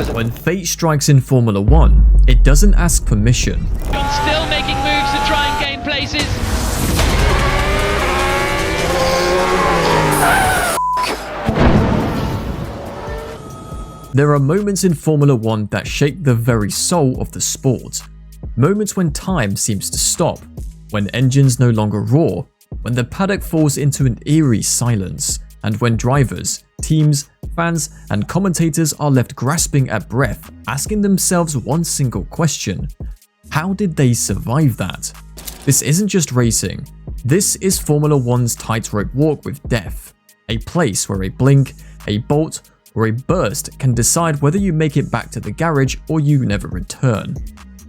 apologise. When fate strikes in Formula 1, it doesn't ask permission. Still making moves to try and gain places. There are moments in Formula 1 that shake the very soul of the sport. Moments when time seems to stop, when engines no longer roar, when the paddock falls into an eerie silence, and when drivers, teams, fans, and commentators are left grasping at breath, asking themselves one single question: how did they survive that? This isn't just racing. This is Formula 1's tightrope walk with death, a place where a blink, a bolt, or a burst can decide whether you make it back to the garage or you never return.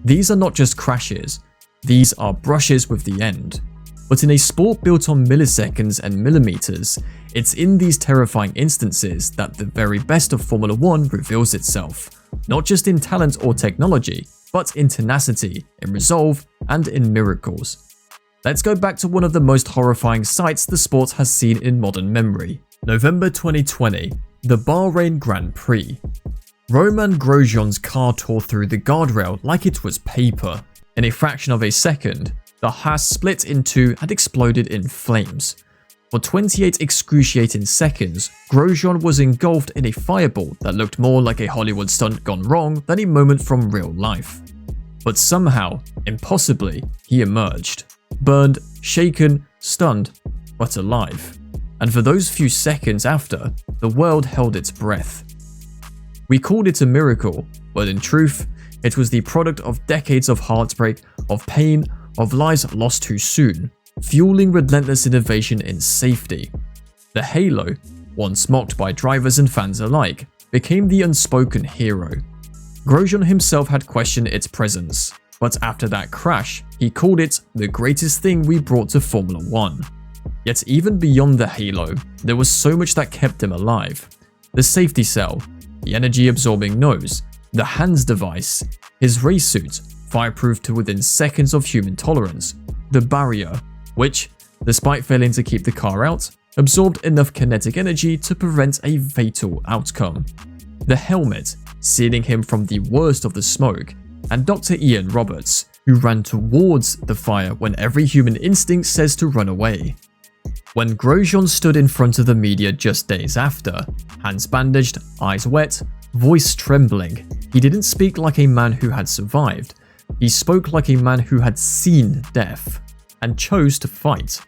These are not just crashes, these are brushes with the end. But in a sport built on milliseconds and millimeters, it's in these terrifying instances that the very best of Formula 1 reveals itself, not just in talent or technology, but in tenacity, in resolve, and in miracles. Let's go back to one of the most horrifying sights the sport has seen in modern memory. November 2020. The Bahrain Grand Prix. Romain Grosjean's car tore through the guardrail like it was paper. In a fraction of a second, the Haas split in two and exploded in flames. For 28 excruciating seconds, Grosjean was engulfed in a fireball that looked more like a Hollywood stunt gone wrong than a moment from real life. But somehow, impossibly, he emerged. Burned, shaken, stunned, but alive. And for those few seconds after, the world held its breath. We called it a miracle, but in truth, it was the product of decades of heartbreak, of pain, of lives lost too soon, fueling relentless innovation in safety. The halo, once mocked by drivers and fans alike, became the unspoken hero. Grosjean himself had questioned its presence, but after that crash, he called it the greatest thing we brought to Formula 1. Yet even beyond the halo, there was so much that kept him alive. The safety cell, the energy-absorbing nose, the hands device, his race suit, fireproof to within seconds of human tolerance, the barrier, which, despite failing to keep the car out, absorbed enough kinetic energy to prevent a fatal outcome, the helmet, sealing him from the worst of the smoke, and Dr. Ian Roberts, who ran towards the fire when every human instinct says to run away. When Grosjean stood in front of the media just days after, hands bandaged, eyes wet, voice trembling, he didn't speak like a man who had survived. He spoke like a man who had seen death, and chose to fight.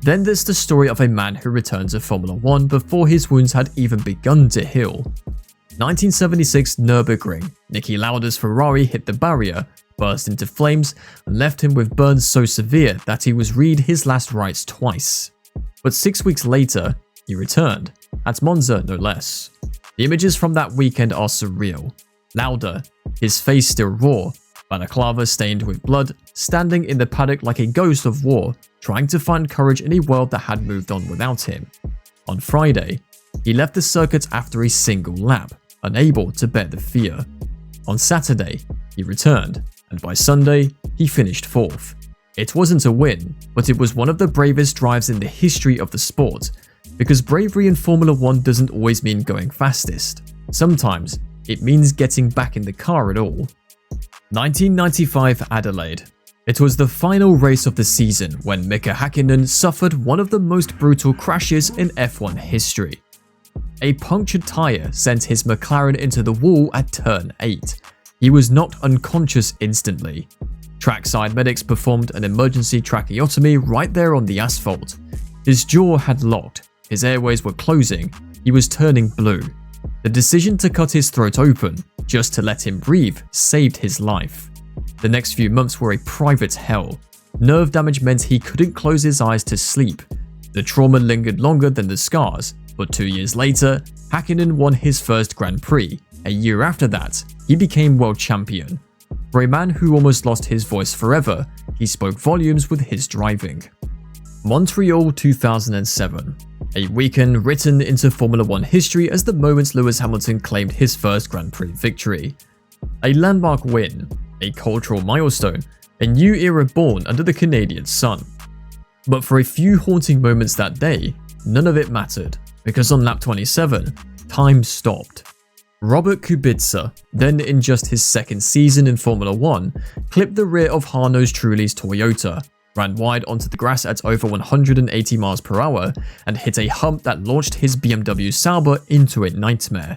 Then there's the story of a man who returned to Formula 1 before his wounds had even begun to heal. 1976 Nürburgring, Niki Lauda's Ferrari hit the barrier, burst into flames, and left him with burns so severe that he was read his last rites twice. But 6 weeks later, he returned, at Monza no less. The images from that weekend are surreal. Lauda, his face still raw, balaclava stained with blood, standing in the paddock like a ghost of war, trying to find courage in a world that had moved on without him. On Friday, he left the circuit after a single lap, unable to bear the fear. On Saturday, he returned, and by Sunday, he finished fourth. It wasn't a win, but it was one of the bravest drives in the history of the sport, because bravery in Formula 1 doesn't always mean going fastest. Sometimes, it means getting back in the car at all. 1995 Adelaide. It was the final race of the season when Mika Häkkinen suffered one of the most brutal crashes in F1 history. A punctured tyre sent his McLaren into the wall at turn 8. He was knocked unconscious instantly. Trackside medics performed an emergency tracheotomy right there on the asphalt. His jaw had locked, his airways were closing, he was turning blue. The decision to cut his throat open, just to let him breathe, saved his life. The next few months were a private hell. Nerve damage meant he couldn't close his eyes to sleep. The trauma lingered longer than the scars, but 2 years later, Hakkinen won his first Grand Prix. A year after that, he became world champion. For a man who almost lost his voice forever, he spoke volumes with his driving. Montreal 2007. A weekend written into Formula 1 history as the moment Lewis Hamilton claimed his first Grand Prix victory. A landmark win, a cultural milestone, a new era born under the Canadian sun. But for a few haunting moments that day, none of it mattered, because on lap 27, time stopped. Robert Kubica, then in just his second season in Formula 1, clipped the rear of Jarno's Trulli's Toyota, ran wide onto the grass at over 180 miles per hour, and hit a hump that launched his BMW Sauber into a nightmare.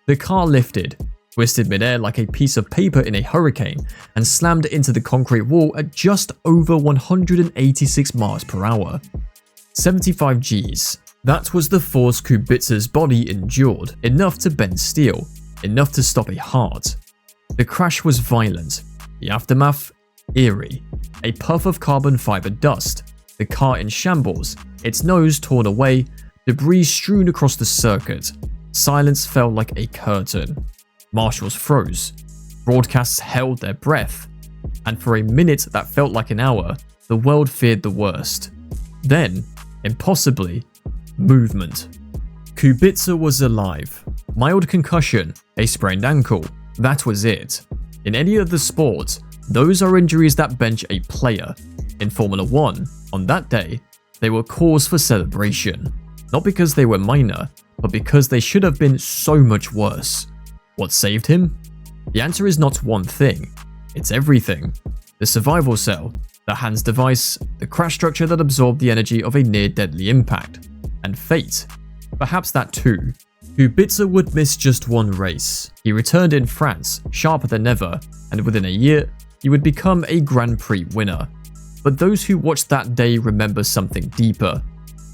The car lifted, twisted midair like a piece of paper in a hurricane, and slammed into the concrete wall at just over 186 miles per hour. 75 Gs. That was the force Kubica's body endured, enough to bend steel, enough to stop a heart. The crash was violent, the aftermath eerie. A puff of carbon fiber dust, the car in shambles, its nose torn away, debris strewn across the circuit. Silence fell like a curtain. Marshals froze. Broadcasts held their breath. And for a minute that felt like an hour, the world feared the worst. Then, impossibly, movement. Kubica was alive. Mild concussion, a sprained ankle, that was it. In any other sport, those are injuries that bench a player. In Formula 1, on that day, they were cause for celebration. Not because they were minor, but because they should have been so much worse. What saved him? The answer is not one thing. It's everything. The survival cell, the hands device, the crash structure that absorbed the energy of a near-deadly impact. And fate. Perhaps that too. Kubica would miss just one race. He returned in France, sharper than ever, and within a year, he would become a Grand Prix winner. But those who watched that day remember something deeper.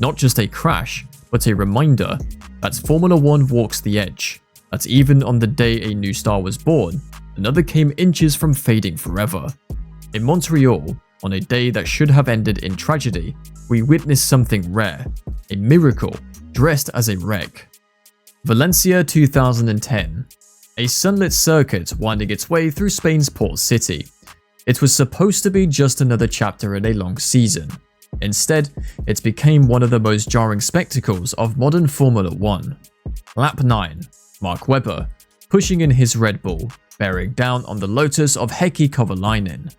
Not just a crash, but a reminder that Formula 1 walks the edge. That even on the day a new star was born, another came inches from fading forever. In Montreal, on a day that should have ended in tragedy, we witnessed something rare. A miracle, dressed as a wreck. Valencia 2010. A sunlit circuit winding its way through Spain's port city. It was supposed to be just another chapter in a long season. Instead, it became one of the most jarring spectacles of modern Formula 1. Lap 9. Mark Webber, pushing in his Red Bull, bearing down on the Lotus of Häkkinen.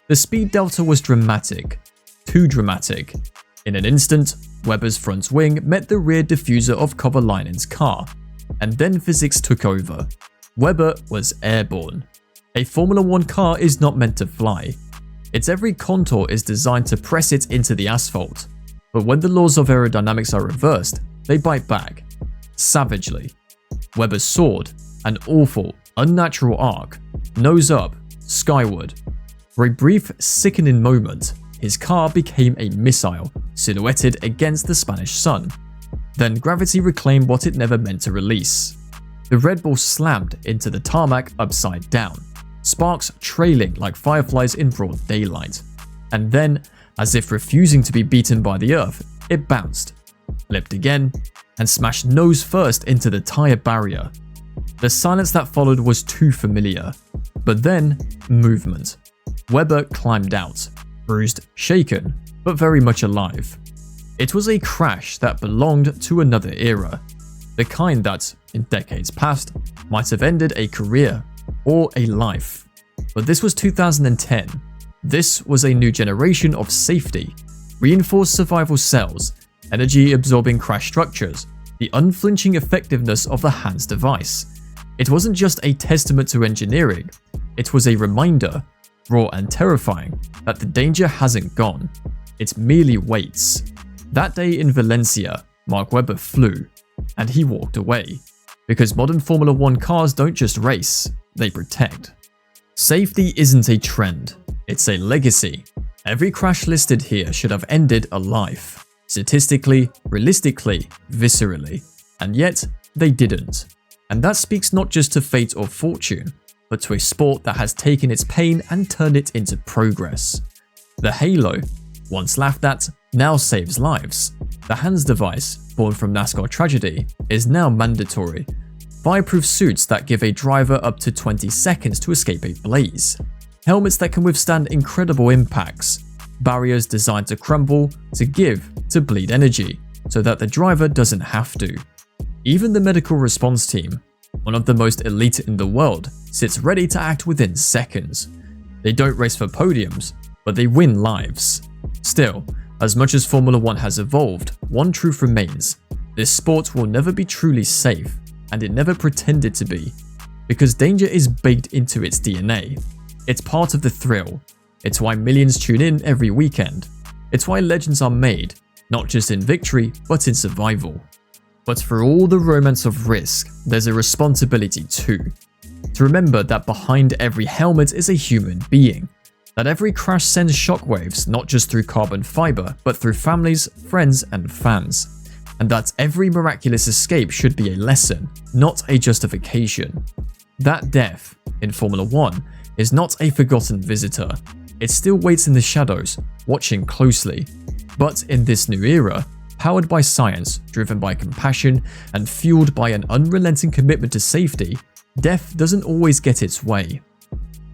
The speed delta was dramatic. Too dramatic. In an instant, Webber's front wing met the rear diffuser of Kovalainen's car, and then physics took over. Webber was airborne. A Formula 1 car is not meant to fly. Its every contour is designed to press it into the asphalt, but when the laws of aerodynamics are reversed, they bite back. Savagely. Webber soared, an awful, unnatural arc, nose up, skyward. For a brief, sickening moment, his car became a missile, silhouetted against the Spanish sun. Then gravity reclaimed what it never meant to release. The Red Bull slammed into the tarmac upside down, sparks trailing like fireflies in broad daylight. And then, as if refusing to be beaten by the earth, it bounced, flipped again, and smashed nose first into the tyre barrier. The silence that followed was too familiar. But then, movement. Webber climbed out, bruised, shaken, but very much alive. It was a crash that belonged to another era. The kind that, in decades past, might have ended a career or a life. But this was 2010. This was a new generation of safety, reinforced survival cells, energy-absorbing crash structures, the unflinching effectiveness of the hands device. It wasn't just a testament to engineering, it was a reminder, raw and terrifying, that the danger hasn't gone. It merely waits. That day in Valencia, Mark Webber flew, and he walked away. Because modern Formula 1 cars don't just race, they protect. Safety isn't a trend, it's a legacy. Every crash listed here should have ended a life. Statistically, realistically, viscerally. And yet, they didn't. And that speaks not just to fate or fortune, but to a sport that has taken its pain and turned it into progress. The halo, once laughed at, now saves lives. The hands device, born from NASCAR tragedy, is now mandatory. Fireproof suits that give a driver up to 20 seconds to escape a blaze. Helmets that can withstand incredible impacts. Barriers designed to crumble, to give, to bleed energy, so that the driver doesn't have to. Even the medical response team, one of the most elite in the world, sits ready to act within seconds. They don't race for podiums, but they win lives. Still, as much as Formula 1 has evolved, one truth remains. This sport will never be truly safe, and it never pretended to be. Because danger is baked into its DNA. It's part of the thrill. It's why millions tune in every weekend. It's why legends are made, not just in victory, but in survival. But for all the romance of risk, there's a responsibility too. To remember that behind every helmet is a human being. That every crash sends shockwaves not just through carbon fiber, but through families, friends, and fans. And that every miraculous escape should be a lesson, not a justification. That death, in Formula 1, is not a forgotten visitor. It still waits in the shadows, watching closely. But in this new era, powered by science, driven by compassion, and fueled by an unrelenting commitment to safety, death doesn't always get its way.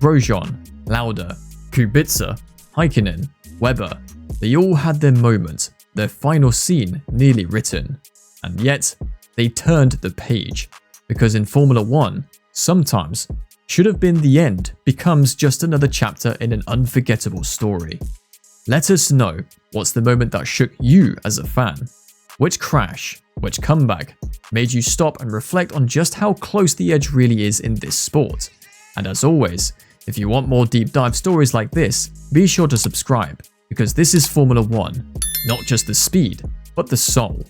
Grosjean, Lauda, Kubica, Hakkinen, Webber, they all had their moment, their final scene nearly written. And yet, they turned the page, because in Formula 1, sometimes, should have been the end becomes just another chapter in an unforgettable story. Let us know what's the moment that shook you as a fan. Which crash, which comeback, made you stop and reflect on just how close the edge really is in this sport. And as always, if you want more deep dive stories like this, be sure to subscribe, because this is Formula 1, not just the speed, but the soul.